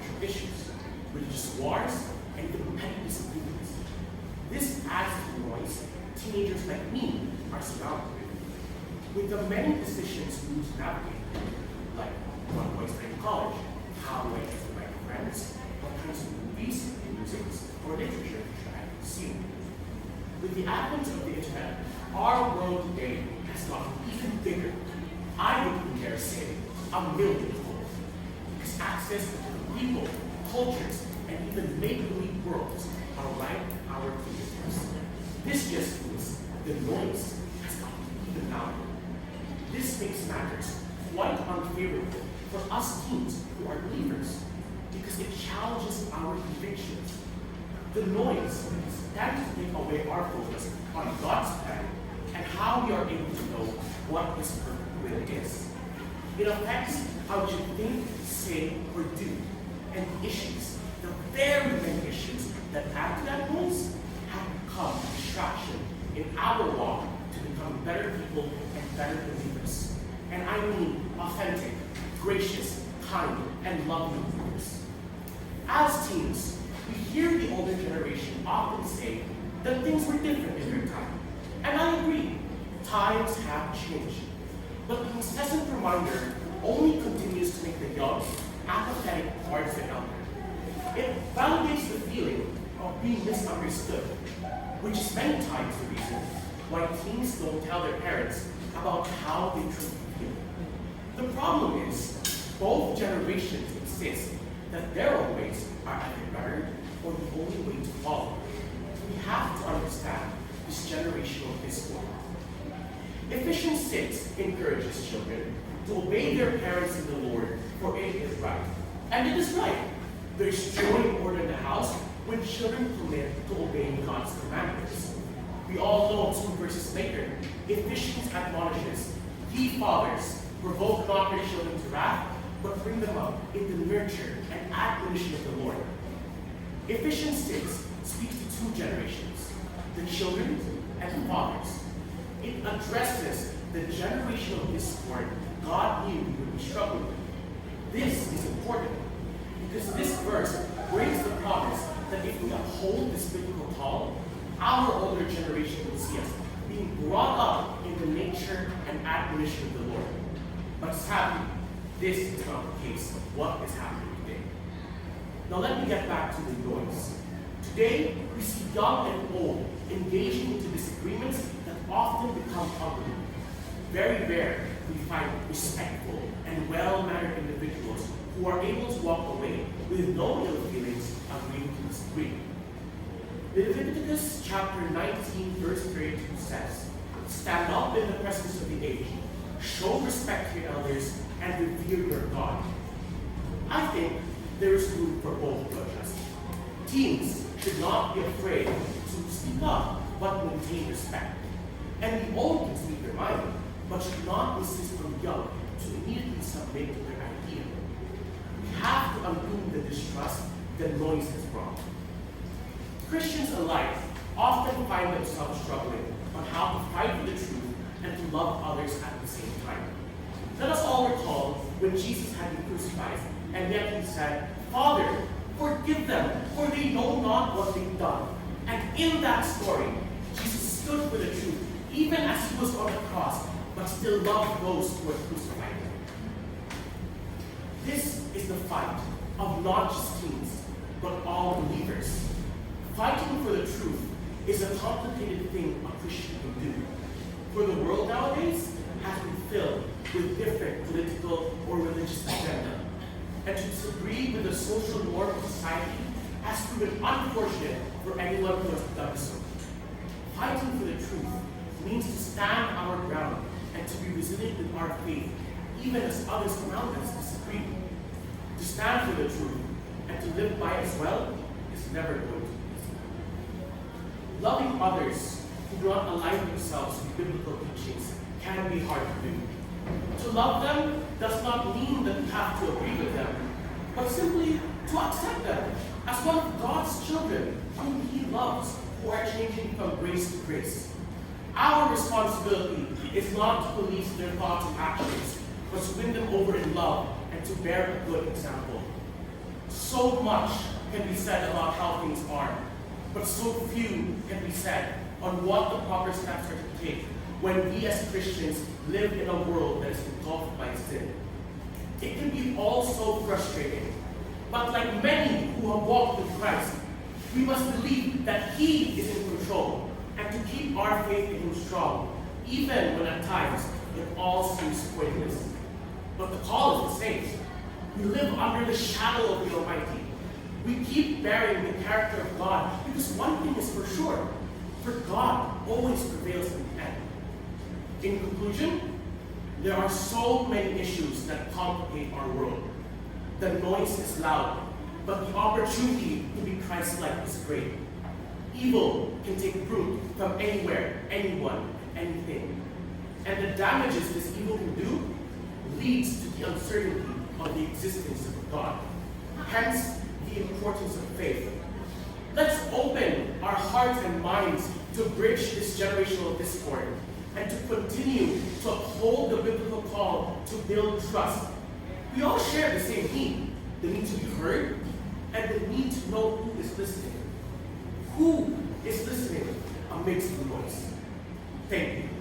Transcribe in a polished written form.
social issues, religious wars, and even petty disagreements. This adds to the noise teenagers like me are surrounded with the many decisions we need to navigate, like what to study in college, how do I get to my friends, what kinds of movies, music, or literature should I consume. With the advent of the internet, our world today has gotten even bigger. I would dare say a million-fold, because access to the people, cultures, and even make-believe worlds are right at our fingertips. This just means the noise has gotten even louder. This makes matters quite unfavorable for us teens who are believers, because it challenges our convictions. The noise tends to take away our focus on God's plan and how we are able to know what His perfect will is. It affects how you think, say, or do, and the issues, the very many issues that add to that noise, have become a distraction in our walk to become better people and better believers. And I mean authentic, gracious, kind, and loving believers. As teens, we hear the older generation often say that things were different in their time. And I agree, times have changed. But the incessant reminder only continues to make the young apathetic towards the elder. It validates the feeling of being misunderstood, which is many times the reason why teens don't tell their parents about how they truly feel. The problem is, both generations insist that their own ways are either better or the only way to follow. We have to understand this generational discord. Ephesians 6 encourages children to obey their parents in the Lord, for it is right. And it is right. There is joy and order in the house when children commit to obeying God's commandments. We all know 2 verses later, Ephesians admonishes, "Ye fathers, provoke not your children to wrath, but bring them up in the nurture and admonition of the Lord." Ephesians 6 speaks to 2 generations, the children and the fathers. It addresses the generational discord God knew we would be struggling with. This is important because this verse brings the promise that if we uphold this biblical call, our older generation will see us being brought up in the nature and admonition of the Lord. But sadly, this is not the case of what is happening today. Now let me get back to the noise. Today, we see young and old engaging into disagreements that often become ugly. Very rare we find respectful and well-mannered individuals who are able to walk away with no ill feelings agreeing to disagree. Leviticus chapter 19, verse 32 says, "Stand up in the presence of the aged, show respect to your elders, and revere your God." I think there is room for both to adjust. Teens should not be afraid to speak up, but maintain respect. And the old can speak their mind, but should not insist on the young to immediately submit to their idea. We have to undo the distrust that noise has brought. Christians alike often find themselves struggling on how to fight for the truth and to love others at the same time. Let us all recall when Jesus had been crucified, and yet he said, "Father, forgive them, for they know not what they've done." And in that story, Jesus stood for the truth, even as he was on the cross, but still loved those who were crucified him. This is the fight of not just teens, but all believers. Fighting for the truth is a complicated thing a Christian can do. For the world nowadays has been filled with different political or religious agenda. And to disagree with the social norm of society has proven unfortunate for anyone who has done so. Fighting for the truth means to stand our ground and to be resilient with our faith, even as others around us disagree. To stand for the truth and to live by it as well is never going to be easy. Loving others who do not align themselves with biblical teachings can be hard to do. To love them does not mean that we have to agree with them, but simply to accept them as one of God's children whom He loves, who are changing from grace to grace. Our responsibility is not to police their thoughts and actions, but to win them over in love and to bear a good example. So much can be said about how things are, but so few can be said on what the proper steps are to take when we as Christians live in a world that is engulfed by sin. It can be all so frustrating, but like many who have walked with Christ, we must believe that He is in control and to keep our faith in Him strong, even when at times it all seems pointless. But the call is the same. We live under the shadow of the Almighty. We keep bearing the character of God because one thing is for sure, for God always prevails in the end. In conclusion, there are so many issues that complicate our world. The noise is loud, but the opportunity to be Christ-like is great. Evil can take root from anywhere, anyone, anything. And the damages this evil can do leads to the uncertainty of the existence of God. Hence, the importance of faith. Let's open our hearts and minds to bridge this generational discord and to continue to uphold the biblical call to build trust. We all share the same need, the need to be heard, and the need to know who is listening. Who is listening amidst the noise? Thank you.